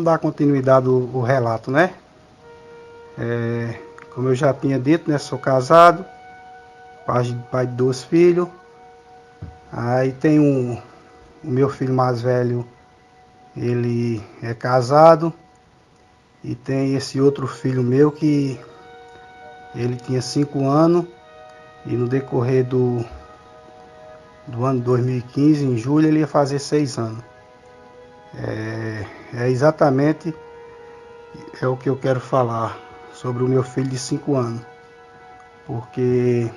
vamos dar continuidade ao relato, né? Como eu já tinha dito, né? Sou casado, pai de 2 filhos. Aí tem o meu filho mais velho, ele é casado. E tem esse outro filho meu que ele tinha 5 anos. E no decorrer do ano 2015, em julho, ele ia fazer 6 anos. Exatamente o que eu quero falar sobre o meu filho de 5 anos. Porque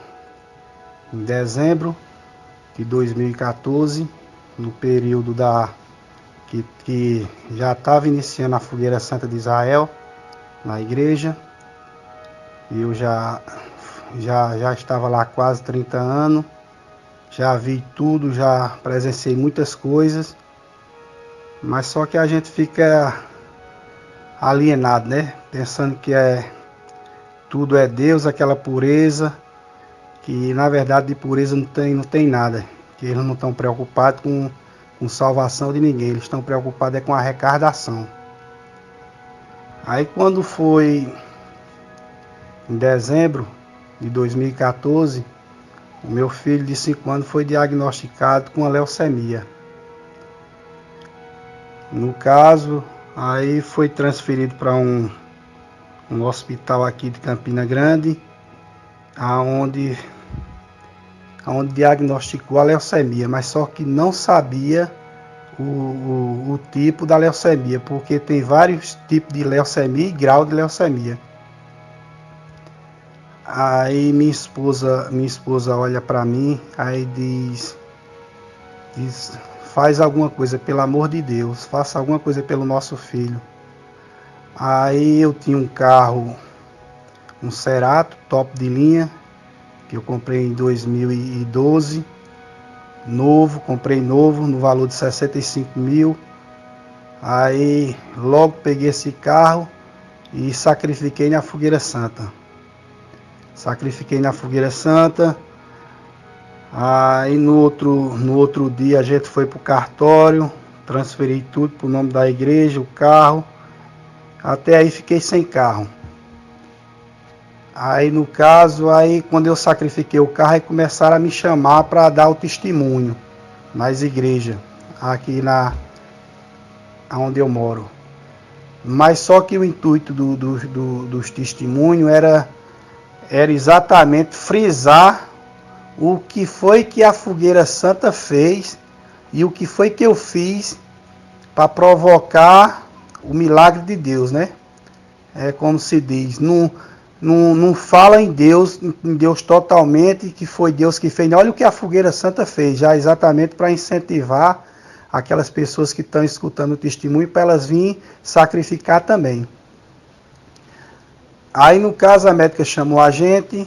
em dezembro de 2014, no período que já estava iniciando a Fogueira Santa de Israel, na igreja, eu já estava lá há quase 30 anos, já vi tudo, já presenciei muitas coisas, mas só que a gente fica alienado, né? Pensando que tudo é Deus, aquela pureza, que na verdade de pureza não tem nada, que eles não estão preocupados com salvação de ninguém, eles estão preocupados com a arrecadação. Aí quando foi em dezembro de 2014, o meu filho de 5 anos foi diagnosticado com a leucemia. No caso, aí foi transferido para um hospital aqui de Campina Grande, aonde diagnosticou a leucemia, mas só que não sabia o tipo da leucemia, porque tem vários tipos de leucemia e grau de leucemia. Aí minha esposa olha para mim, aí diz, faz alguma coisa, pelo amor de Deus, faça alguma coisa pelo nosso filho. Aí eu tinha um carro, um Cerato, top de linha, que eu comprei em 2012, comprei novo, no valor de 65 mil. Aí logo peguei esse carro e sacrifiquei na Fogueira Santa. Aí no outro dia a gente foi pro cartório, transferi tudo pro nome da igreja, o carro. Até aí fiquei sem carro. Aí no caso, quando eu sacrifiquei o carro, aí começaram a me chamar para dar o testemunho nas igrejas, aqui onde eu moro. Mas só que o intuito dos testemunhos era exatamente frisar o que foi que a Fogueira Santa fez e o que foi que eu fiz para provocar o milagre de Deus, né? É como se diz, não fala em Deus totalmente, que foi Deus que fez. Olha o que a Fogueira Santa fez, já exatamente para incentivar aquelas pessoas que estão escutando o testemunho, para elas virem sacrificar também. Aí no caso a médica chamou a gente,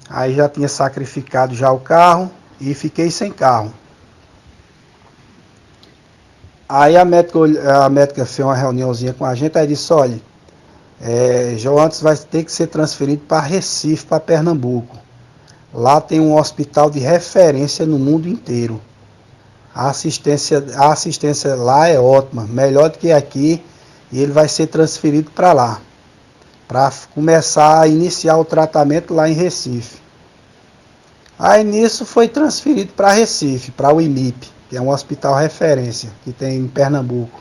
aí já tinha sacrificado já o carro e fiquei sem carro. Aí a médica fez uma reuniãozinha com a gente, aí disse, olha, Joantes vai ter que ser transferido para Recife, para Pernambuco. Lá tem um hospital de referência no mundo inteiro. A assistência lá é ótima, melhor do que aqui, e ele vai ser transferido para lá, para começar a iniciar o tratamento lá em Recife. Aí nisso foi transferido para Recife, para o IMIP, que é um hospital referência que tem em Pernambuco.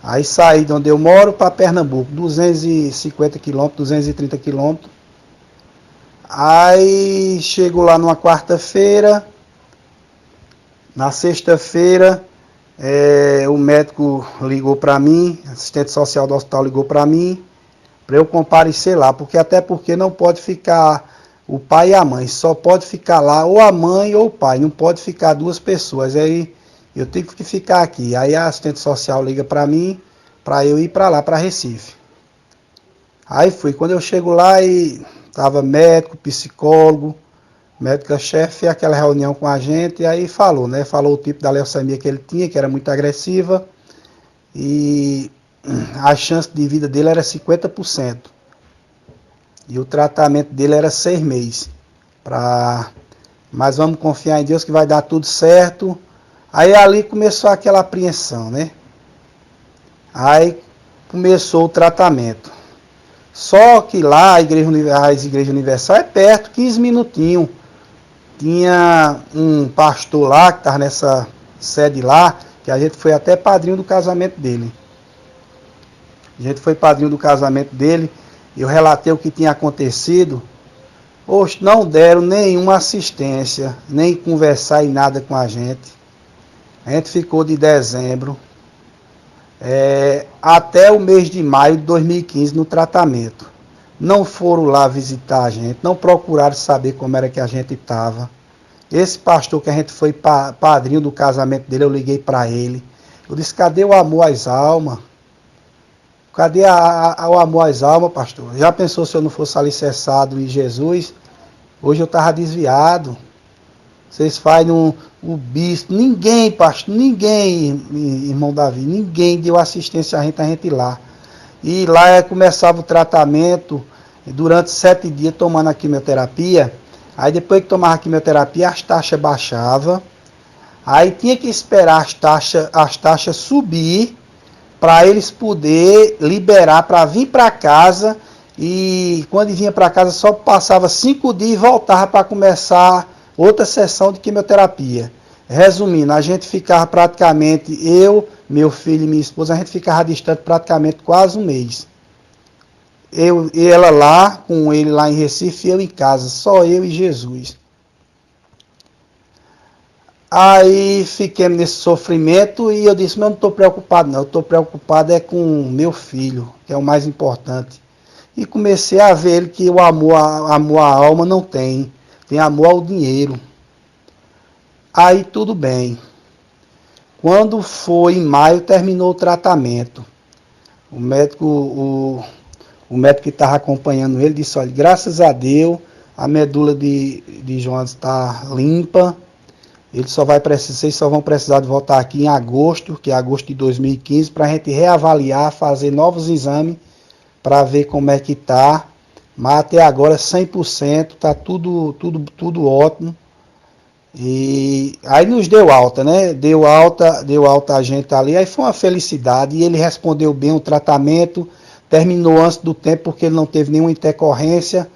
Aí saí de onde eu moro para Pernambuco, 250 km, 230 km. Aí chego lá numa quarta-feira. Na sexta-feira, o médico ligou para mim, assistente social do hospital ligou para mim, para eu comparecer lá, porque não pode ficar o pai e a mãe, só pode ficar lá ou a mãe ou o pai, não pode ficar 2 pessoas, aí eu tenho que ficar aqui. Aí a assistente social liga para mim, para eu ir para lá, para Recife. Aí fui, quando eu chego lá e estava médico, psicólogo, médica-chefe, fez aquela reunião com a gente e aí falou o tipo da leucemia que ele tinha, que era muito agressiva, e a chance de vida dele era 50%. E o tratamento dele era 6 meses. Mas vamos confiar em Deus que vai dar tudo certo. Aí ali começou aquela apreensão, né? Aí começou o tratamento. Só que lá a Igreja Universal é perto, 15 minutinhos. Tinha um pastor lá, que estava nessa sede lá, que a gente foi até padrinho do casamento dele. A gente foi padrinho do casamento dele, eu relatei o que tinha acontecido. Poxa, não deram nenhuma assistência, nem conversar em nada com a gente. A gente ficou de dezembro até o mês de maio de 2015 no tratamento. Não foram lá visitar a gente, não procuraram saber como era que a gente estava. Esse pastor que a gente foi padrinho do casamento dele, eu liguei para ele. Eu disse, cadê o amor às almas? Cadê o amor às almas, pastor? Já pensou se eu não fosse alicerçado em Jesus? Hoje eu estava desviado. Vocês fazem o bispo. Ninguém, pastor, ninguém, irmão Davi, ninguém deu assistência a gente ir lá. E lá começava o tratamento, durante 7 dias tomando a quimioterapia. Aí depois que tomava a quimioterapia, as taxas baixavam. Aí tinha que esperar as taxas subir para eles poder liberar para vir para casa. E quando vinha para casa só passava 5 dias e voltava para começar outra sessão de quimioterapia. Resumindo, a gente ficava praticamente, eu, meu filho e minha esposa, a gente ficava distante praticamente quase um mês. Ela lá, com ele lá em Recife, eu em casa, só eu e Jesus. Aí fiquemos nesse sofrimento e eu disse, mas eu não estou preocupado não, eu estou preocupado com meu filho, que é o mais importante. E comecei a ver que o amor à alma não tem amor ao dinheiro. Aí tudo bem. Quando foi em maio, terminou o tratamento. O médico que estava acompanhando ele disse, olha, graças a Deus, a medula de João está limpa. Vocês só vão precisar de voltar aqui em agosto, que é agosto de 2015, para a gente reavaliar, fazer novos exames, para ver como é que está. Mas até agora 100%, está tudo ótimo. E aí nos deu alta, né? Deu alta a gente ali, aí foi uma felicidade. E ele respondeu bem o tratamento, terminou antes do tempo porque ele não teve nenhuma intercorrência.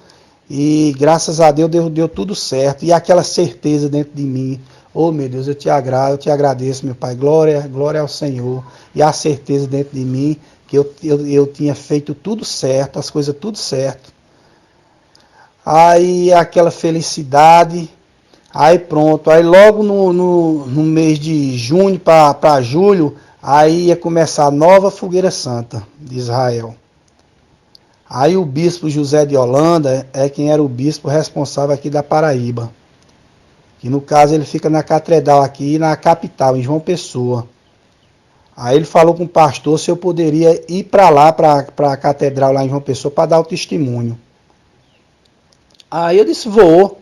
E graças a Deus deu tudo certo. E aquela certeza dentro de mim, oh meu Deus, eu te agradeço, meu Pai, glória ao Senhor. E a certeza dentro de mim que eu tinha feito tudo certo, as coisas tudo certo. Aí aquela felicidade, aí pronto, aí logo no mês de junho para julho, aí ia começar a nova fogueira santa de Israel. Aí o bispo José de Holanda é quem era o bispo responsável aqui da Paraíba. Que no caso ele fica na catedral aqui na capital, em João Pessoa. Aí ele falou com o pastor se eu poderia ir para lá, para a catedral lá em João Pessoa, para dar o testemunho. Aí eu disse, vou.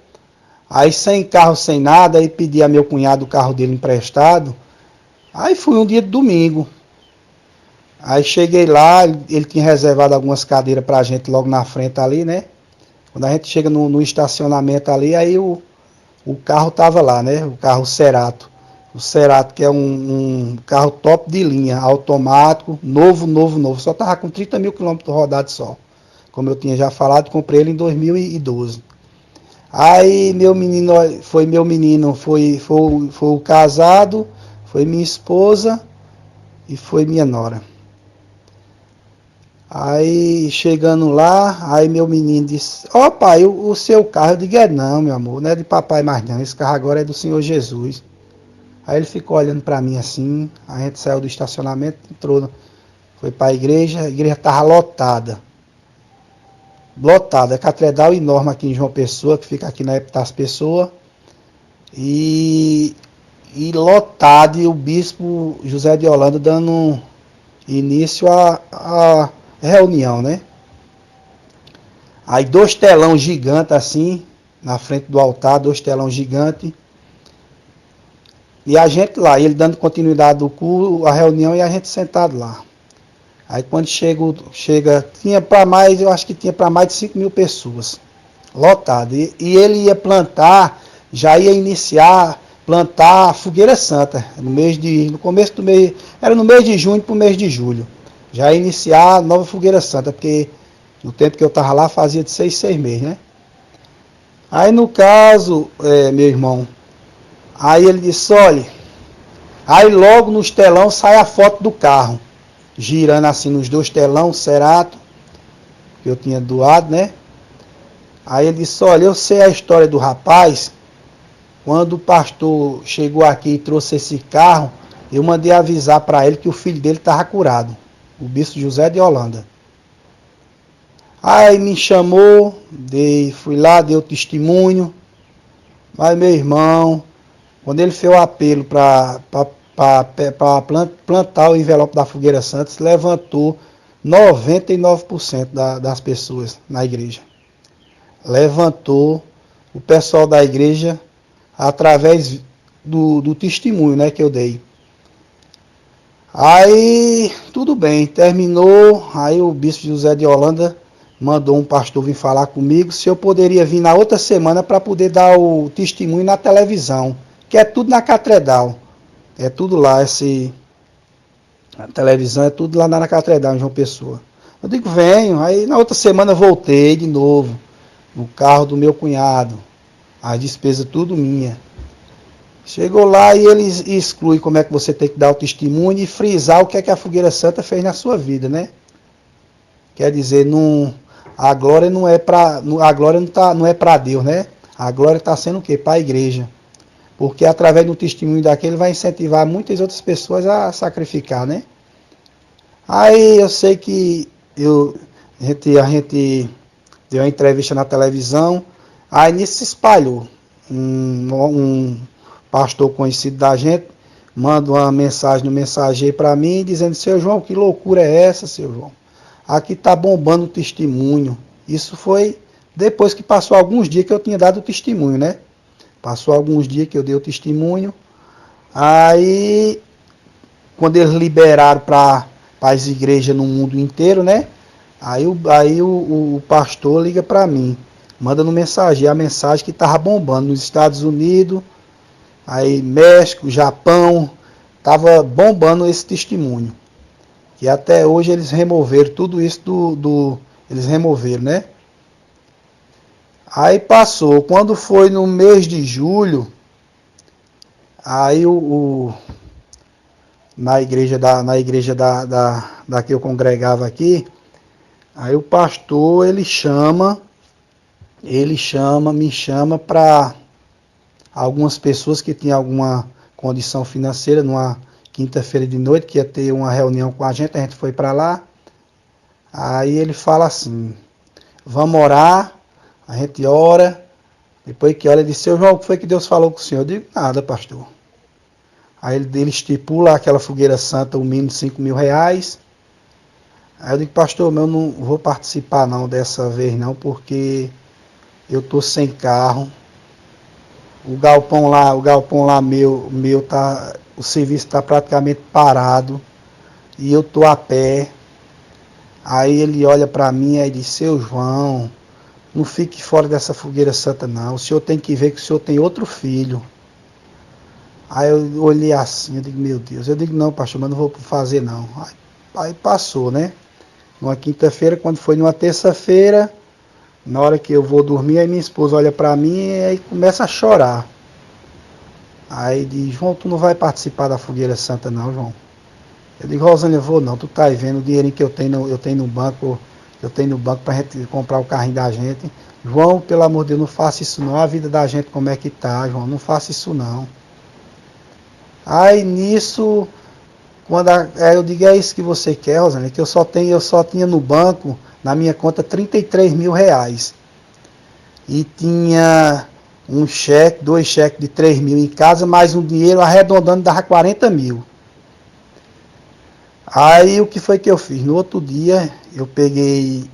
Aí sem carro, sem nada, aí pedi a meu cunhado o carro dele emprestado. Aí fui um dia de domingo. Aí cheguei lá, ele tinha reservado algumas cadeiras pra gente logo na frente ali, né? Quando a gente chega no estacionamento ali, aí o carro tava lá, né? O carro Cerato. O Cerato, que é um carro top de linha, automático, novo. Só tava com 30 mil quilômetros rodados só. Como eu tinha já falado, comprei ele em 2012. Aí foi o casado, foi minha esposa e foi minha nora. Aí chegando lá, aí meu menino disse, ó pai, o seu carro, eu digo, não meu amor, não é de papai mais não, esse carro agora é do Senhor Jesus. Aí ele ficou olhando para mim assim, a gente saiu do estacionamento, foi para a igreja estava lotada. Lotada, é catedral enorme aqui em João Pessoa, que fica aqui na Epitácio Pessoa. E lotado, e o bispo José de Holanda dando início à reunião, né? Aí 2 telão gigantes assim, na frente do altar, 2 telão gigantes. E a gente lá, ele dando continuidade do culto, a reunião e a gente sentado lá. Aí quando chega tinha para mais, eu acho que tinha para mais de 5 mil pessoas, lotado. E ele ia plantar, já ia iniciar, plantar a fogueira santa, no começo do mês, era no mês de junho para o mês de julho. já iniciar a nova fogueira santa, porque no tempo que eu estava lá fazia de 6 meses, né? Aí no caso, meu irmão, aí ele disse, olha, aí logo nos telão sai a foto do carro, girando assim nos 2 telão, Cerato, que eu tinha doado, né? Aí ele disse, olha, eu sei a história do rapaz, quando o pastor chegou aqui e trouxe esse carro, eu mandei avisar para ele que o filho dele estava curado, o bispo José de Holanda. Aí me chamou, fui lá, dei o testemunho, mas meu irmão, quando ele fez o apelo para plantar o envelope da Fogueira Santa, levantou 99% das pessoas na igreja. Levantou o pessoal da igreja através do testemunho, né, que eu dei. Aí, tudo bem, terminou, aí o bispo José de Holanda mandou um pastor vir falar comigo se eu poderia vir na outra semana para poder dar o testemunho na televisão, que é tudo na catedral. É tudo lá, a televisão é tudo lá na catedral, em João Pessoa. Eu digo, venho, aí na outra semana voltei de novo, no carro do meu cunhado, as despesas tudo minha. Chegou lá e eles excluem como é que você tem que dar o testemunho e frisar o que é que a Fogueira Santa fez na sua vida, né? Quer dizer, a glória não é para, a glória não é para Deus, né? A glória está sendo o quê? Para a igreja. Porque através do testemunho daquele vai incentivar muitas outras pessoas a sacrificar, né? Aí eu sei que a gente deu uma entrevista na televisão, aí nisso se espalhou. Um pastor conhecido da gente manda uma mensagem no mensageiro para mim, dizendo, seu João, que loucura é essa, seu João? Aqui está bombando o testemunho. Isso foi depois que passou alguns dias que eu tinha dado o testemunho, né? Passou alguns dias que eu dei o testemunho. Aí, quando eles liberaram para as igrejas no mundo inteiro, né? Aí o pastor liga para mim, manda no mensageiro a mensagem que estava bombando nos Estados Unidos, aí México, Japão, estava bombando esse testemunho. Que até hoje eles removeram tudo isso eles removeram, né? Aí passou, quando foi no mês de julho, aí na igreja da que eu congregava aqui, aí o pastor me chama para algumas pessoas que tinham alguma condição financeira, numa quinta-feira de noite, que ia ter uma reunião com a gente foi para lá. Aí ele fala assim, vamos orar, a gente ora, depois que ora, ele disse, seu João, o que foi que Deus falou com o senhor? Eu digo, nada, pastor. Aí ele estipula aquela fogueira santa, o mínimo de 5 mil reais. Aí eu digo, pastor, eu não vou participar não dessa vez não, porque eu tô sem carro. O galpão lá meu tá, o serviço está praticamente parado e eu tô a pé. Aí ele olha para mim e diz, seu João, não fique fora dessa fogueira santa não, o senhor tem que ver que o senhor tem outro filho. Aí eu olhei assim, eu digo, meu Deus, eu digo, não pastor, mas não vou fazer não. Aí passou, né? Numa quinta-feira, quando foi numa terça-feira, na hora que eu vou dormir, aí minha esposa olha para mim e aí começa a chorar. Aí diz, João, tu não vai participar da fogueira santa não, João. Eu digo, Rosângela, eu vou não, tu tá aí vendo o dinheirinho que eu tenho no banco pra gente comprar o carrinho da gente. João, pelo amor de Deus, não faça isso não, a vida da gente como é que tá, João, não faça isso não. Aí nisso, eu digo, é isso que você quer, Rosângela, que eu só tinha no banco, na minha conta, 33 mil reais. E tinha dois cheques de 3 mil em casa, mais um dinheiro arredondando dava 40 mil. Aí o que foi que eu fiz? No outro dia eu peguei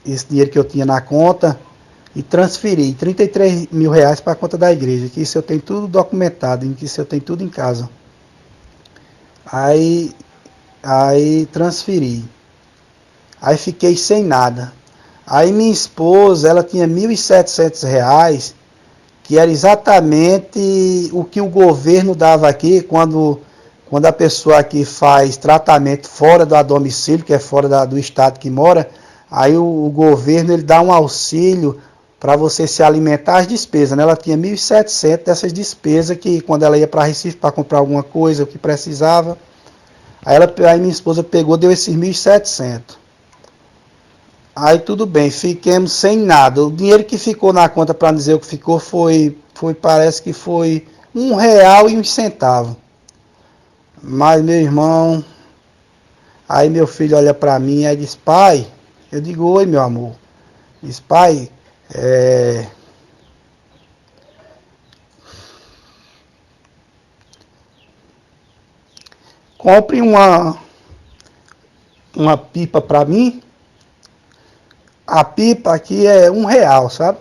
esse dinheiro que eu tinha na conta e transferi 33 mil reais para a conta da igreja, que isso eu tenho tudo documentado, que isso eu tenho tudo em casa. Aí transferi. Aí fiquei sem nada. Aí minha esposa, ela tinha 1.700 reais, que era exatamente o que o governo dava aqui quando quando a pessoa aqui faz tratamento fora do domicílio, que é fora do estado que mora, aí o governo ele dá um auxílio para você se alimentar as despesas, né? Ela tinha 1.700 dessas despesas que quando ela ia para Recife para comprar alguma coisa, o que precisava, aí minha esposa pegou, deu esses 1.700. Aí tudo bem, fiquemos sem nada. O dinheiro que ficou na conta, para dizer o que ficou, parece que foi R$ 1,01. Mas meu irmão, aí meu filho olha para mim e diz, pai, eu digo, oi meu amor. Diz, pai, compre uma pipa para mim. A pipa aqui é R$ 1, sabe?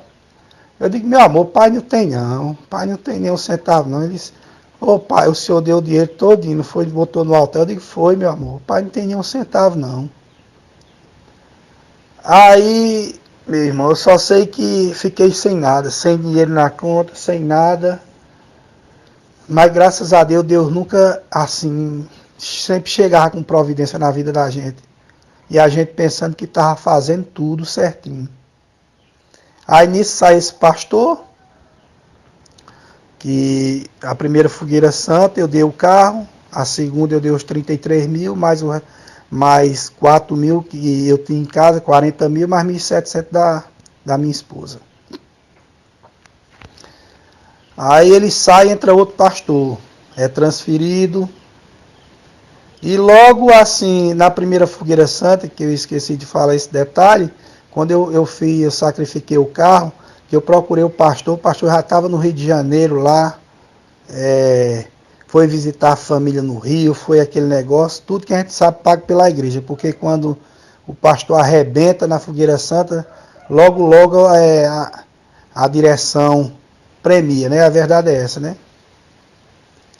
Eu digo, meu amor, pai não tem não. Pai não tem nem um centavo não. Ele disse, ô pai, o senhor deu o dinheiro todinho, não foi, botou no altar. Eu digo, foi meu amor, pai não tem nem um centavo não. Aí, meu irmão, eu só sei que fiquei sem nada, sem dinheiro na conta, sem nada. Mas graças a Deus, Deus nunca, assim, sempre chegava com providência na vida da gente. E a gente pensando que estava fazendo tudo certinho. Aí nisso sai esse pastor, que a primeira fogueira santa eu dei o carro, a segunda eu dei os 33 mil, mais 4 mil que eu tinha em casa, 40 mil, mais 1.700 da minha esposa. Aí ele sai, entra outro pastor, é transferido. E logo assim, na primeira fogueira santa, que eu esqueci de falar esse detalhe, quando eu sacrifiquei o carro, que eu procurei o pastor já estava no Rio de Janeiro lá, foi visitar a família no Rio, foi aquele negócio, tudo que a gente sabe pago pela igreja, porque quando o pastor arrebenta na fogueira santa, logo a direção premia, né? A verdade é essa, né?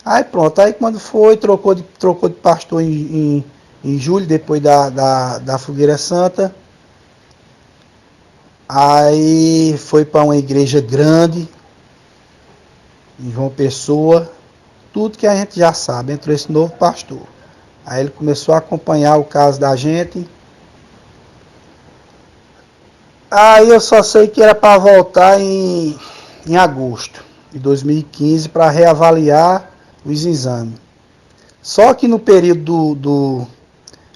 Aí pronto, aí quando foi, trocou de pastor em julho, depois da Fogueira Santa. Aí foi para uma igreja grande, em João Pessoa, tudo que a gente já sabe, entrou esse novo pastor. Aí ele começou a acompanhar o caso da gente. Aí eu só sei que era para voltar em agosto de 2015 para reavaliar os exames. Só que no período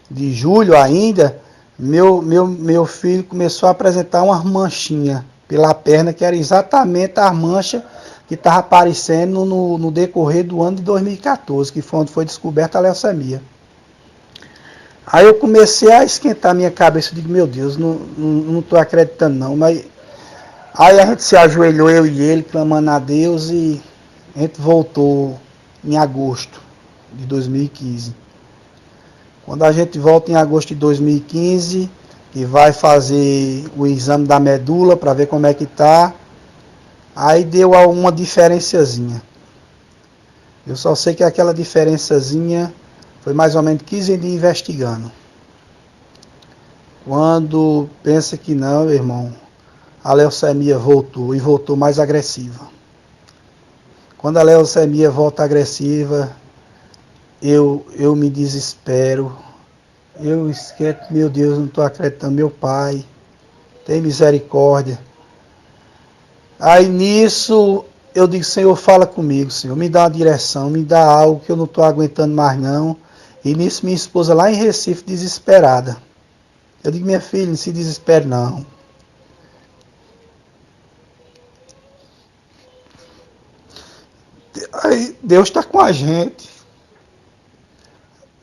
de julho ainda, meu filho começou a apresentar umas manchinhas pela perna, que era exatamente as manchas que estavam aparecendo no decorrer do ano de 2014, que foi onde foi descoberta a leucemia. Aí eu comecei a esquentar minha cabeça, eu digo, meu Deus, não estou acreditando não, mas aí a gente se ajoelhou, eu e ele, clamando a Deus, e a gente voltou em agosto de 2015. Quando a gente volta em agosto de 2015, e vai fazer o exame da medula para ver como é que tá, aí deu uma diferençazinha. Eu só sei que aquela diferençazinha foi mais ou menos 15 dias investigando. Quando pensa que não, irmão, a leucemia voltou e voltou mais agressiva. Quando a leucemia volta agressiva, eu me desespero. Eu esqueço, meu Deus, não estou acreditando, meu pai, tem misericórdia. Aí nisso eu digo, Senhor, fala comigo, Senhor, me dá uma direção, me dá algo que eu não estou aguentando mais não. E nisso minha esposa lá em Recife, desesperada. Eu digo, minha filha, não se desespere não. Aí Deus está com a gente.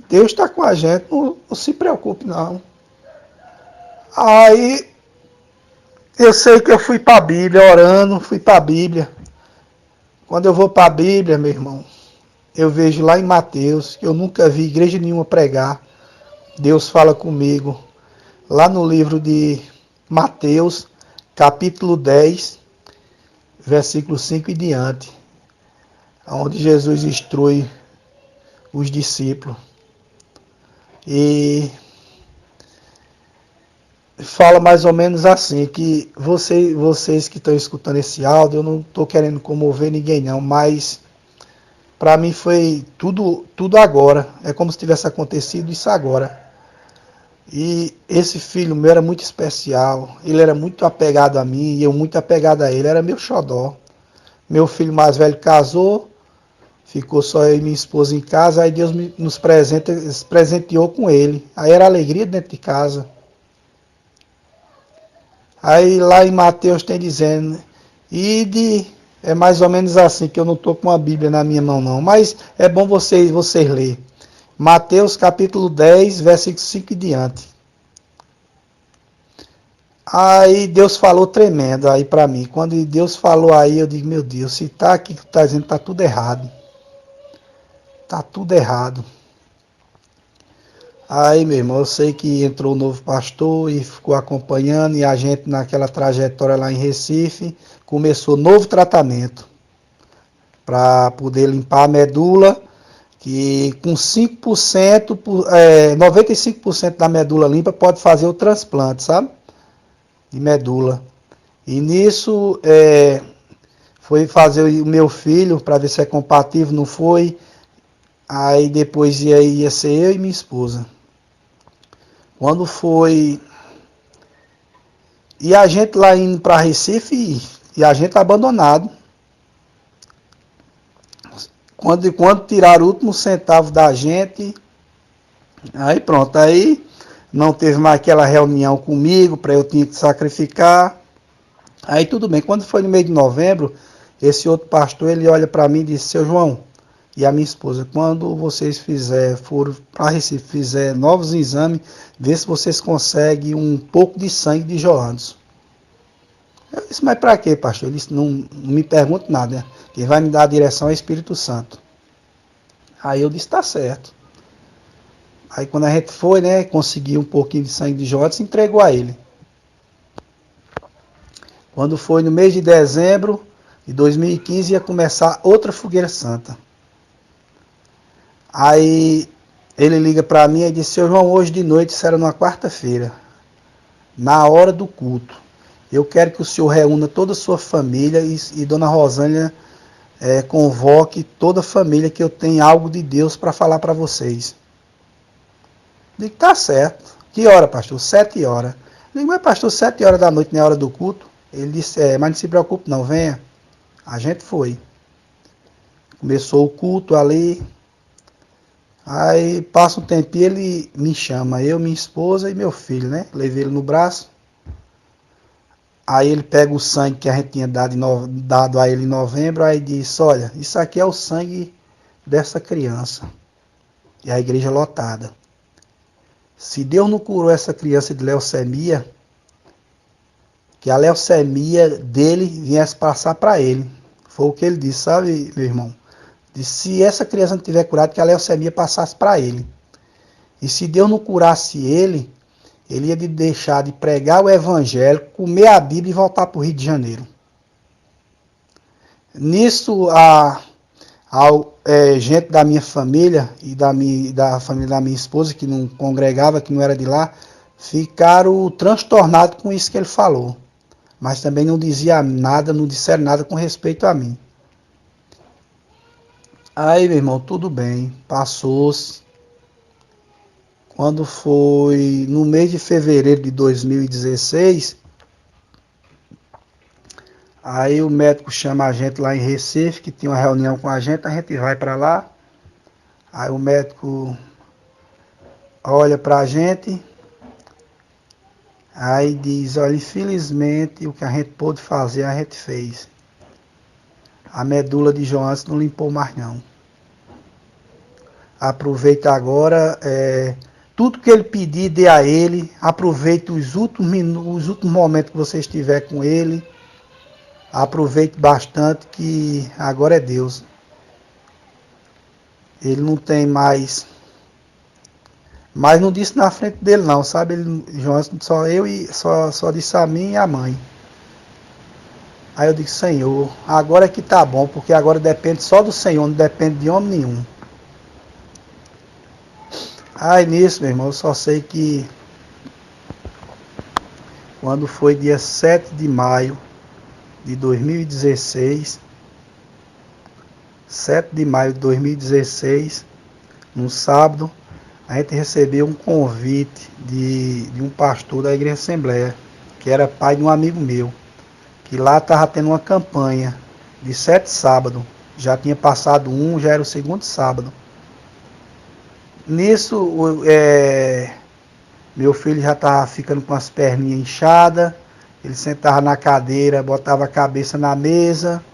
Deus está com a gente, não se preocupe não. Aí eu sei que eu fui para a Bíblia, orando, fui para a Bíblia. Quando eu vou para a Bíblia, meu irmão, eu vejo lá em Mateus, que eu nunca vi igreja nenhuma pregar. Deus fala comigo. Lá no livro de Mateus, capítulo 10, versículo 5 e diante, onde Jesus instrui os discípulos. E fala mais ou menos assim, que vocês que estão escutando esse áudio, eu não estou querendo comover ninguém não, mas para mim foi tudo agora. É como se tivesse acontecido isso agora. E esse filho meu era muito especial. Ele era muito apegado a mim e eu muito apegado a ele. Era meu xodó. Meu filho mais velho casou, ficou só eu e minha esposa em casa. Aí Deus nos presenteou com ele. Aí era alegria dentro de casa. Aí lá em Mateus tem dizendo, ide, é mais ou menos assim, que eu não estou com a Bíblia na minha mão não, mas é bom vocês lerem. Mateus capítulo 10, versículo 5 e diante. Aí Deus falou tremendo aí para mim. Quando Deus falou aí, eu digo, meu Deus, se tá aqui que tá dizendo, tá tudo errado. Tá tudo errado. Aí, meu irmão, eu sei que entrou um novo pastor e ficou acompanhando, e a gente naquela trajetória lá em Recife, começou novo tratamento para poder limpar a medula, que com 5%, 95% da medula limpa pode fazer o transplante, sabe? De medula. E nisso, foi fazer o meu filho para ver se é compatível, não foi. Aí depois ia ser eu e minha esposa. Quando foi. E a gente lá indo para Recife e a gente abandonado. Quando tiraram o último centavo da gente, aí pronto, aí não teve mais aquela reunião comigo para eu tinha que sacrificar. Aí tudo bem, quando foi no mês de novembro, esse outro pastor ele olha para mim e disse, seu João e a minha esposa, quando vocês forem para Recife, fizer novos exames, vê se vocês conseguem um pouco de sangue de Joanes. Eu disse, mas para quê, pastor? Ele disse, não me pergunte nada, né? Quem vai me dar a direção é o Espírito Santo. Aí eu disse, tá certo. Aí quando a gente foi, né, conseguiu um pouquinho de sangue de Joanes, entregou a ele. Quando foi no mês de dezembro de 2015, ia começar outra fogueira santa. Aí ele liga para mim e disse, seu João, hoje de noite, isso era numa quarta-feira, na hora do culto, eu quero que o senhor reúna toda a sua família e dona Rosângela convoque toda a família, que eu tenho algo de Deus para falar para vocês. Digo, tá certo. Que hora, pastor? 7 horas. Digo, mas pastor, 7 horas da noite, na hora do culto? Ele disse, mas não se preocupe não, venha. A gente foi. Começou o culto ali. Aí passa um tempinho, ele me chama, eu, minha esposa e meu filho, né? Levei ele no braço. Aí ele pega o sangue que a gente tinha dado a ele em novembro, aí diz, olha, isso aqui é o sangue dessa criança. E a igreja lotada. Se Deus não curou essa criança de leucemia, que a leucemia dele viesse passar para ele. Foi o que ele disse, sabe, meu irmão? Disse, se essa criança não tiver curada, que a leucemia passasse para ele. E se Deus não curasse ele ia deixar de pregar o evangelho, comer a Bíblia e voltar para o Rio de Janeiro. Nisso, gente da minha família e da família da minha esposa, que não congregava, que não era de lá, ficaram transtornados com isso que ele falou. Mas também não dizia nada, não disseram nada com respeito a mim. Aí, meu irmão, tudo bem, passou-se. Quando foi no mês de fevereiro de 2016, aí o médico chama a gente lá em Recife, que tinha uma reunião com a gente vai para lá. Aí o médico olha para a gente, aí diz, olha, infelizmente o que a gente pôde fazer, a gente fez. A medula de Joanes não limpou mais não. Aproveita agora, tudo que ele pedir, dê a ele. Aproveite os últimos momentos que você estiver com ele. Aproveite bastante, que agora é Deus. Ele não tem mais. Mas não disse na frente dele não, sabe? João, só eu e só disse a mim e a mãe. Aí eu disse, Senhor, agora é que tá bom, porque agora depende só do Senhor, não depende de homem nenhum. Aí nisso, meu irmão, eu só sei que quando foi dia 7 de maio de 2016, 7 de maio de 2016, num sábado, a gente recebeu um convite de um pastor da Igreja Assembleia, que era pai de um amigo meu, que lá estava tendo uma campanha de 7 sábados. Já tinha passado um, já era o segundo sábado. Nisso, meu filho já estava ficando com as perninhas inchadas, ele sentava na cadeira, botava a cabeça na mesa,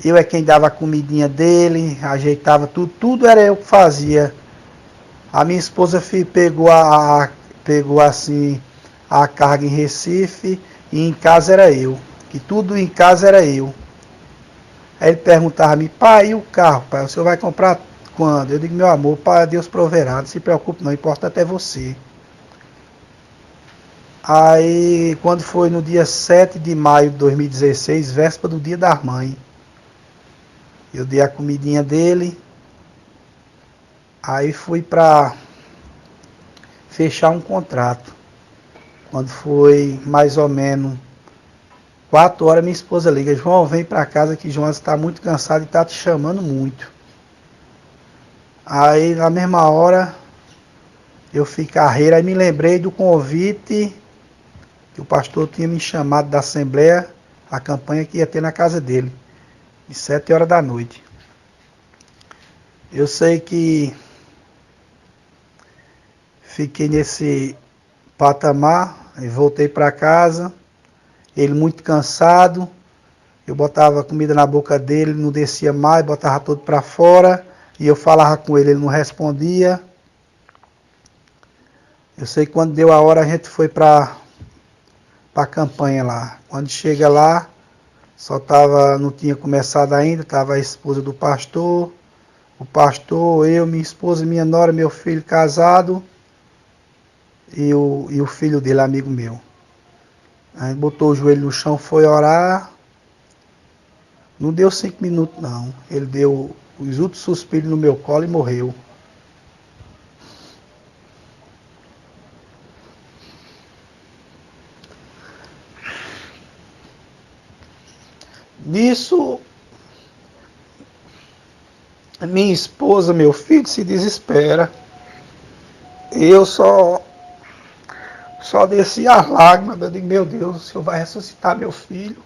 eu é quem dava a comidinha dele, ajeitava tudo, tudo era eu que fazia. A minha esposa pegou assim a carga em Recife e em casa era eu, que tudo em casa era eu. Aí ele perguntava a mim, pai, e o carro, pai, o senhor vai comprar quando? Eu digo, meu amor, pai, Deus proverá, não se preocupe não, importa até você. Aí, quando foi no dia 7 de maio de 2016, véspera do dia das mães, eu dei a comidinha dele, aí fui para fechar um contrato. Quando foi mais ou menos 4 horas, minha esposa liga, João, vem para casa que João está muito cansado e está te chamando muito. Aí, na mesma hora, eu fui carreira, aí me lembrei do convite que o pastor tinha me chamado da Assembleia, a campanha que ia ter na casa dele, de 7 horas da noite. Eu sei que fiquei nesse patamar, e voltei para casa, ele muito cansado, eu botava comida na boca dele, não descia mais, botava tudo para fora, e eu falava com ele, ele não respondia. Eu sei que quando deu a hora a gente foi para a campanha lá. Quando chega lá, não tinha começado ainda, estava a esposa do pastor, o pastor, eu, minha esposa, minha nora, meu filho casado e o filho dele, amigo meu. A gente botou o joelho no chão, foi orar. Não deu 5 minutos não. Ele deu os últimos suspiros no meu colo e morreu. Nisso, minha esposa, meu filho se desespera. Eu só desci as lágrimas. Eu digo, meu Deus, o Senhor vai ressuscitar meu filho.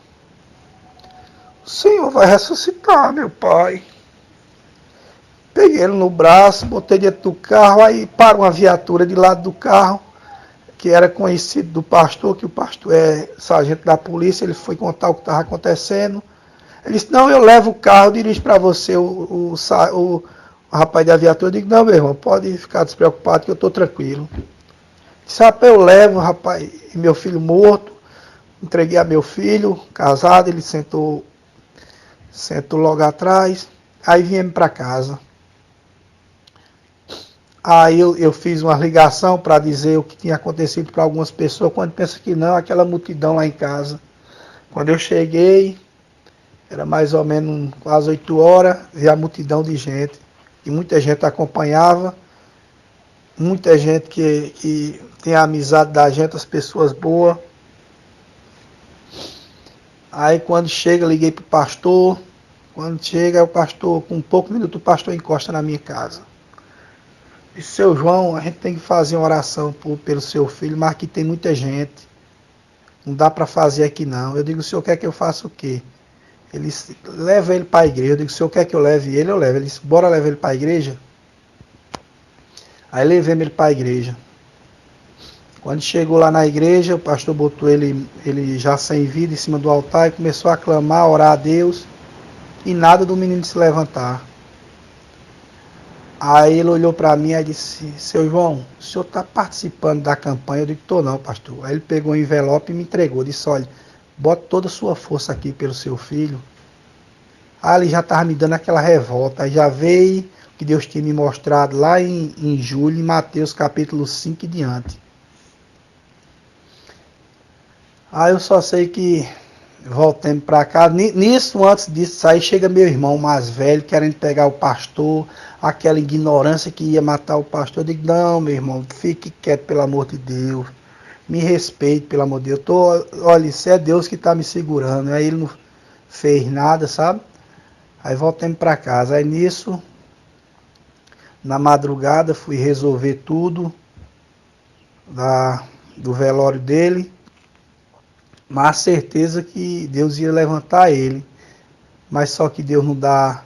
O Senhor vai ressuscitar, meu pai. Peguei ele no braço, botei dentro do carro, aí para uma viatura de lado do carro, que era conhecido do pastor, que o pastor é sargento da polícia, ele foi contar o que estava acontecendo. Ele disse, não, eu levo o carro, dirijo para você o rapaz da viatura. Eu digo, não, meu irmão, pode ficar despreocupado que eu estou tranquilo. Disse, rapaz, eu levo, rapaz, e meu filho morto, entreguei a meu filho, casado, ele sentou logo atrás, aí viemos para casa. Aí eu fiz uma ligação para dizer o que tinha acontecido para algumas pessoas, quando pensa que não, aquela multidão lá em casa. Quando eu cheguei, era mais ou menos quase 8 horas, vi a multidão de gente, e muita gente acompanhava, muita gente que tem a amizade da gente, as pessoas boas. Aí quando chega, liguei para o pastor, quando chega, o pastor, com pouco minuto, o pastor encosta na minha casa. Disse, seu João, a gente tem que fazer uma oração pelo seu filho, mas aqui tem muita gente. Não dá para fazer aqui não. Eu digo, o senhor quer que eu faça o quê? Ele disse, leva ele para a igreja. Eu digo, o senhor quer que eu leve ele? Eu levo. Ele disse, bora levar ele para a igreja? Aí levei ele para a igreja. Quando chegou lá na igreja, o pastor botou ele já sem vida em cima do altar e começou a clamar, a orar a Deus. E nada do menino se levantar. Aí ele olhou para mim e disse, seu João, o senhor está participando da campanha? Eu digo, estou não, pastor. Aí ele pegou um envelope e me entregou. Disse, olha, bota toda a sua força aqui pelo seu filho. Aí ele já estava me dando aquela revolta. Aí já veio que Deus tinha me mostrado lá em julho, em Mateus capítulo 5 e diante. Aí eu só sei que voltando para casa, nisso, antes disso sair, chega meu irmão mais velho, querendo pegar o pastor, aquela ignorância que ia matar o pastor. Eu digo, não, meu irmão, fique quieto, pelo amor de Deus, me respeite, pelo amor de Deus, olha, isso é Deus que está me segurando. Aí ele não fez nada, sabe? Aí voltamos para casa. Aí nisso, na madrugada, fui resolver tudo do velório dele, mas a certeza que Deus ia levantar ele. Mas só que Deus não dá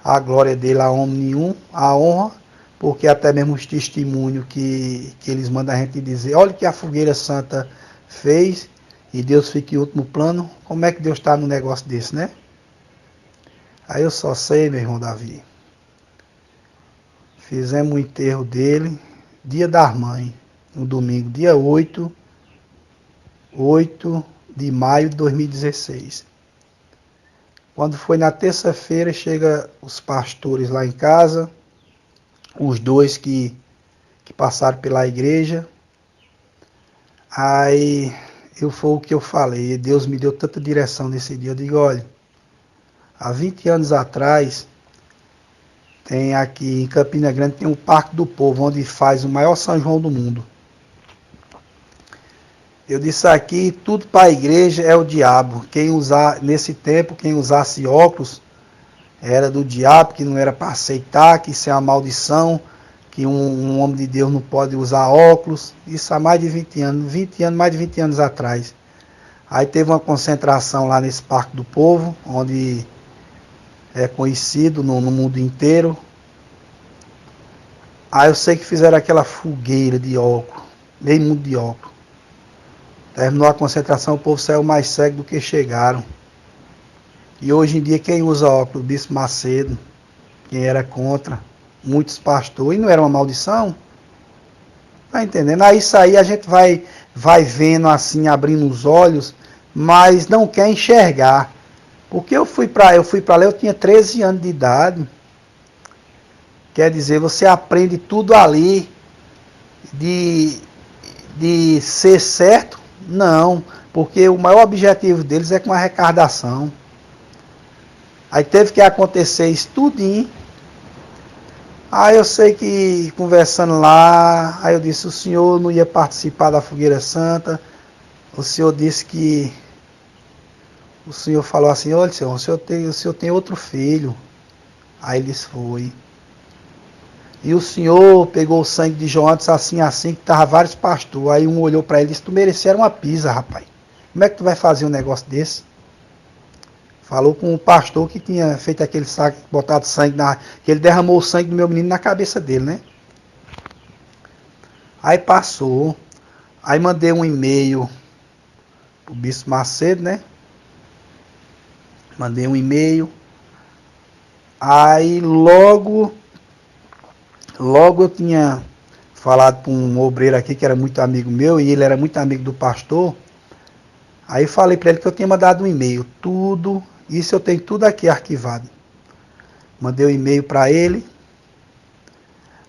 a glória dele a homem nenhum, a honra, porque até mesmo os testemunhos que eles mandam a gente dizer, olha o que a fogueira santa fez, e Deus fica em último plano. Como é que Deus está no negócio desse, né? Aí eu só sei, meu irmão Davi, fizemos o enterro dele, dia das mães, no domingo, dia 8 de maio de 2016. Quando foi na terça-feira, chega os pastores lá em casa, os dois que passaram pela igreja. Aí foi o que eu falei, Deus me deu tanta direção nesse dia. Eu digo, olha, há 20 anos atrás, tem aqui em Campina Grande, tem um Parque do Povo, onde faz o maior São João do mundo. Eu disse aqui, tudo para a igreja é o diabo. Nesse tempo, quem usasse óculos era do diabo, que não era para aceitar, que isso é uma maldição, que um homem de Deus não pode usar óculos. Isso há mais de 20 anos, mais de 20 anos atrás. Aí teve uma concentração lá nesse Parque do Povo, onde é conhecido no mundo inteiro. Aí eu sei que fizeram aquela fogueira de óculos, meio mundo de óculos. Terminou a concentração, o povo saiu mais cego do que chegaram. E hoje em dia quem usa óculos? O Bispo Macedo, quem era contra, muitos pastores, e não era uma maldição? Tá entendendo? Aí isso aí a gente vai vendo assim, abrindo os olhos, mas não quer enxergar. Porque eu fui para lá, eu tinha 13 anos de idade. Quer dizer, você aprende tudo ali de ser certo. Não, porque o maior objetivo deles é com a arrecadação. Aí teve que acontecer isso tudinho. Aí eu sei que conversando lá, aí eu disse, o senhor não ia participar da Fogueira Santa. O senhor disse que... O senhor falou assim, olha senhor, o senhor tem outro filho. Aí ele disse, foi. E o senhor pegou o sangue de João antes assim, que tava vários pastores. Aí um olhou para ele e disse, tu merecia uma pisa, rapaz. Como é que tu vai fazer um negócio desse? Falou com o pastor que tinha feito aquele saco, botado sangue, que ele derramou o sangue do meu menino na cabeça dele, né? Aí passou. Aí mandei um e-mail pro Bispo Macedo, né? Mandei um e-mail. Aí logo eu tinha falado para um obreiro aqui que era muito amigo meu, e ele era muito amigo do pastor. Aí falei para ele que eu tinha mandado um e-mail, tudo, isso eu tenho tudo aqui arquivado. Mandei um e-mail para ele.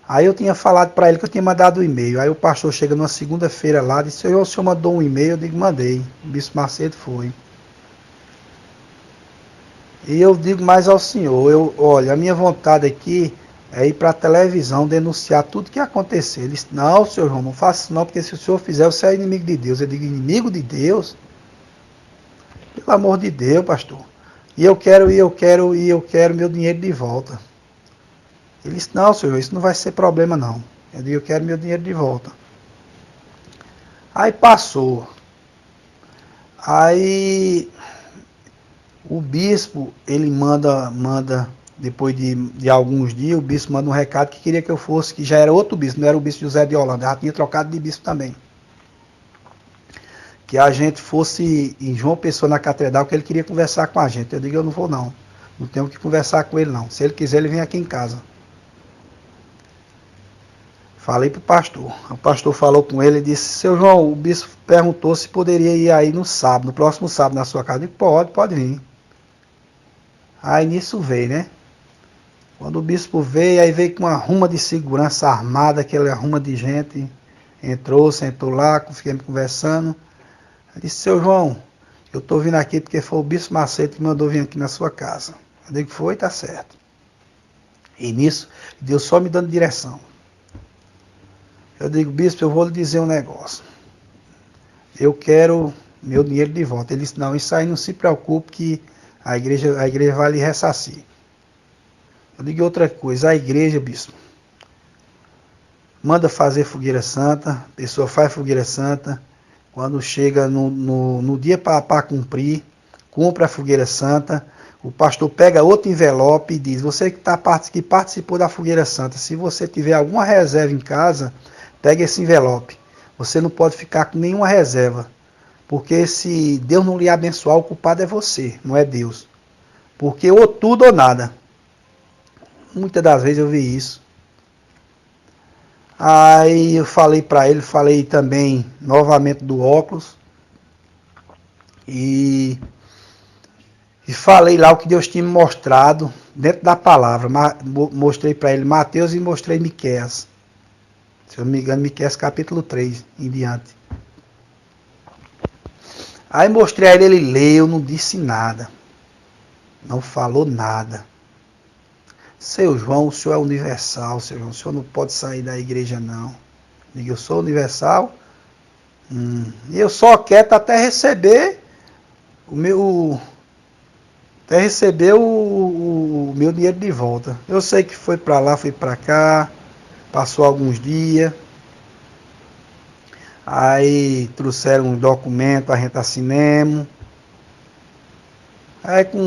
Aí eu tinha falado para ele que eu tinha mandado um e-mail. Aí o pastor chega numa segunda-feira lá, disse, o senhor mandou um e-mail? Eu digo, mandei. O Bispo Macedo foi. E eu digo mais ao senhor, olha, a minha vontade aqui é ir para a televisão denunciar tudo que aconteceu. Ele disse, não, senhor João, não faça isso não, porque se o senhor fizer, você é inimigo de Deus. Eu digo, inimigo de Deus? Pelo amor de Deus, pastor. E eu quero meu dinheiro de volta. Ele disse, não, senhor, isso não vai ser problema não. Eu digo, eu quero meu dinheiro de volta. Aí passou. Aí o bispo, ele manda depois de alguns dias, o bispo manda um recado que queria que eu fosse, que já era outro bispo, não era o bispo José de Holanda, já tinha trocado de bispo também. Que a gente fosse em João Pessoa na catedral, que ele queria conversar com a gente. Eu digo, eu não vou não, não tenho que conversar com ele não. Se ele quiser, ele vem aqui em casa. Falei pro pastor. O pastor falou com ele e disse, seu João, o bispo perguntou se poderia ir aí no sábado, no próximo sábado na sua casa. Eu digo, pode vir. Aí nisso veio, né? Quando o bispo veio, aí veio com uma ruma de segurança armada, aquela ruma de gente. Entrou, sentou lá, fiquemos conversando. Eu disse, seu João, eu estou vindo aqui porque foi o Bispo Macedo que mandou vir aqui na sua casa. Eu digo, foi, tá certo. E nisso, Deus só me dando direção. Eu digo, bispo, eu vou lhe dizer um negócio. Eu quero meu dinheiro de volta. Ele disse, não, isso aí não se preocupe que a igreja vai lhe ressarcir. Eu digo outra coisa, a igreja, bispo, manda fazer fogueira santa, a pessoa faz fogueira santa, quando chega no dia para cumprir, cumpre a fogueira santa, o pastor pega outro envelope e diz, você que participou da fogueira santa, se você tiver alguma reserva em casa, pega esse envelope. Você não pode ficar com nenhuma reserva, porque se Deus não lhe abençoar, o culpado é você, não é Deus. Porque ou tudo ou nada. Muitas das vezes eu vi isso. Aí eu falei para ele, falei também novamente do óculos. E falei lá o que Deus tinha me mostrado dentro da palavra. Mostrei para ele Mateus e mostrei Miqueias. Se eu não me engano, Miqueias capítulo 3 em diante. Aí mostrei a ele, ele leu, não disse nada. Não falou nada. Seu João, o senhor é universal, seu João, o senhor não pode sair da igreja não. Digo, eu sou universal. E eu só quero até receber o meu dinheiro de volta. Eu sei que foi para lá, foi para cá, passou alguns dias. Aí trouxeram um documento, a gente assinamos. Aí com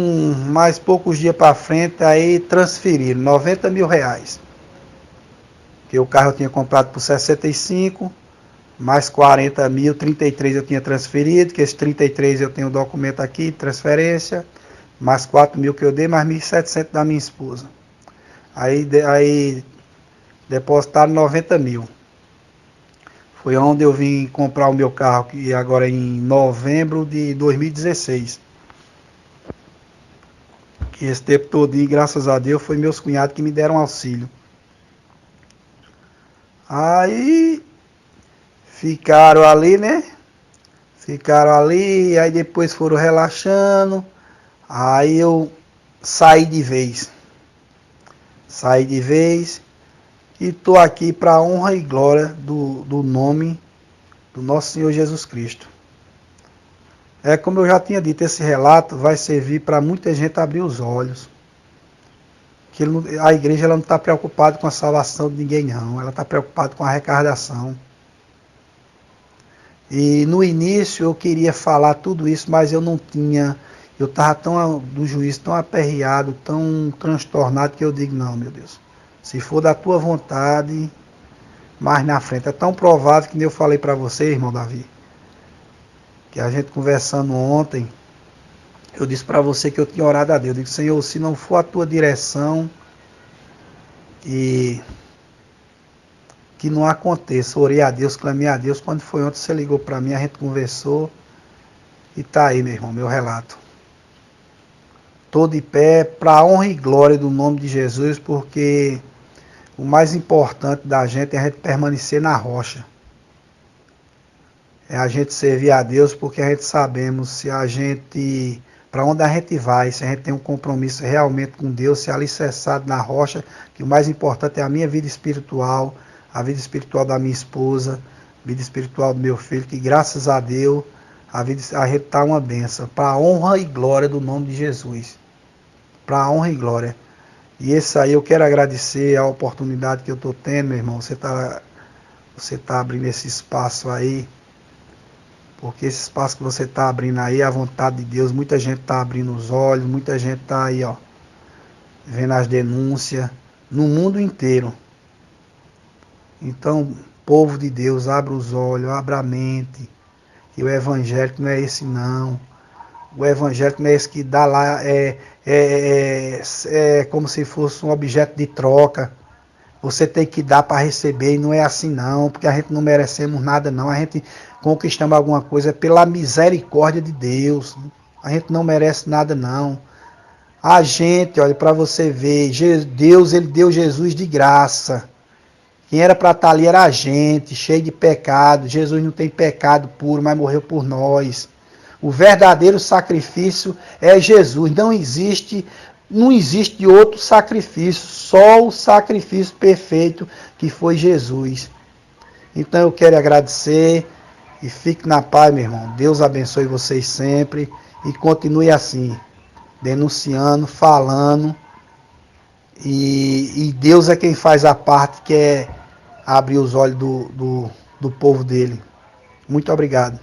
mais poucos dias para frente, aí transferiram R$90 mil. Que o carro eu tinha comprado por 65, mais 40 mil, 33 eu tinha transferido, que esse 33 eu tenho o documento aqui, transferência, mais 4 mil que eu dei, mais 1.700 da minha esposa. Aí depositaram 90 mil. Foi onde eu vim comprar o meu carro, que agora é em novembro de 2016. E esse tempo todo, graças a Deus, foi meus cunhados que me deram auxílio. Aí ficaram ali, né? Ficaram ali, aí depois foram relaxando. Aí eu saí de vez. Saí de vez. E estou aqui para a honra e glória do nome do nosso Senhor Jesus Cristo. É como eu já tinha dito, esse relato vai servir para muita gente abrir os olhos. Que a igreja ela não está preocupada com a salvação de ninguém não, ela está preocupada com a arrecadação. E no início eu queria falar tudo isso, mas eu não tinha, eu estava do juízo tão aperreado, tão transtornado, que eu digo, não, meu Deus, se for da tua vontade, mais na frente. É tão provável que eu falei para você, irmão Davi, que a gente conversando ontem, eu disse para você que eu tinha orado a Deus. Eu disse, Senhor, se não for a tua direção, e que não aconteça. Orei a Deus, clamei a Deus. Quando foi ontem, você ligou para mim, a gente conversou. E tá aí, meu irmão, meu relato. Estou de pé para a honra e glória do nome de Jesus, porque o mais importante da gente é a gente permanecer na rocha. É a gente servir a Deus, porque a gente sabemos se a gente, para onde a gente vai, se a gente tem um compromisso realmente com Deus, se alicerçado na rocha, que o mais importante é a minha vida espiritual, a vida espiritual da minha esposa, a vida espiritual do meu filho, que graças a Deus a gente está uma benção, para a honra e glória do nome de Jesus. Para a honra e glória. E esse aí eu quero agradecer a oportunidade que eu estou tendo, meu irmão. Você tá abrindo esse espaço aí, porque esse espaço que você está abrindo aí é a vontade de Deus. Muita gente está abrindo os olhos, muita gente está aí, ó, vendo as denúncias no mundo inteiro. Então, povo de Deus, abra os olhos, abra a mente, que o evangélico não é esse não. O evangélico não é esse que dá lá, é como se fosse um objeto de troca. Você tem que dar para receber, e não é assim não, porque a gente não merecemos nada não. A gente conquistamos alguma coisa pela misericórdia de Deus. A gente não merece nada não. A gente, olha, para você ver, Deus, ele deu Jesus de graça. Quem era para estar ali era a gente, cheio de pecado. Jesus não tem pecado puro, mas morreu por nós. O verdadeiro sacrifício é Jesus. Não existe outro sacrifício, só o sacrifício perfeito que foi Jesus. Então eu quero agradecer e fique na paz, meu irmão. Deus abençoe vocês sempre e continue assim, denunciando, falando E Deus é quem faz a parte que é abrir os olhos do povo dele. Muito obrigado.